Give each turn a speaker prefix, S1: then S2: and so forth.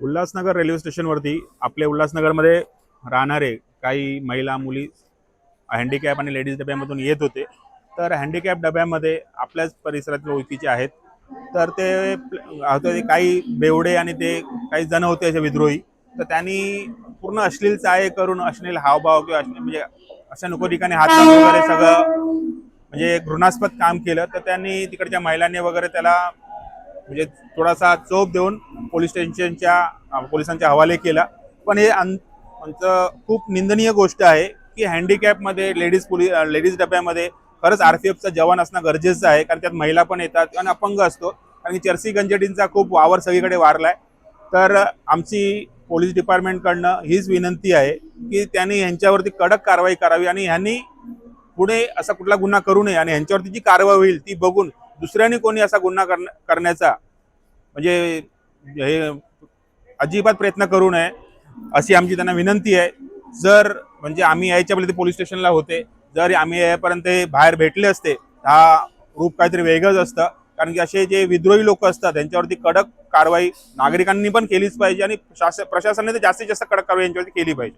S1: Ulhasnagar railway स्टेशनवरती आपले उल्हासनगरमध्ये राहणारे काही महिला मुली हँडिकॅप आणि लेडीज डब्यामधून येत होते। तर हँडिकॅप डब्यामध्ये आपल्याच परिसरातील ओळखीचे आहेत। तर ते काही बेवडे आणि ते काही जण होते असे विद्रोही। तर त्यांनी पूर्ण अश्लील चाळे करून अश्लील हावभाव किंवा म्हणजे अशा नको ठिकाणी हात लावून वगैरे सगळं म्हणजे घृणास्पद काम केलं। तर त्यांनी तिकडच्या महिलांनी वगैरे त्याला म्हणजे थोडासा चोप देऊन पोलिसांच्या हवाले केला। पण हे आमचं खूप निंदनीय गोष्ट आहे की हँडिकॅपमध्ये लेडीज डब्यामध्ये खरंच आरपीएफचा जवान असणं गरजेचं आहे, कारण त्यात महिला पण येतात आणि अपंग असतो। कारण की चर्सी गंजडींचा खूप वावर सगळीकडे वारलाय। तर आमची पोलीस डिपार्टमेंटकडनं हीच विनंती आहे की त्यांनी यांच्यावरती कडक कारवाई करावी आणि यांनी पुढे असा कुठला गुन्हा करू नये आणि यांच्यावरती जी कारवाई होईल ती बघून दुसऱ्यांनी कोणी असा गुन्हा करण्याचा म्हणजे हे अजिबात प्रयत्न करू नये अशी आमची त्यांना विनंती आहे। जर म्हणजे आम्ही यायच्या पहिले पोलीस स्टेशनला होते, जर आम्ही यापर्यंत बाहेर भेटले असते हा रूप काहीतरी वेगळंच असतं। कारण की असे जे विद्रोही लोक असतात त्यांच्यावरती कडक कारवाई नागरिकांनी पण केलीच पाहिजे आणि प्रशासनाने जास्तीत जास्त कडक कारवाई यांच्यावरती केली पाहिजे।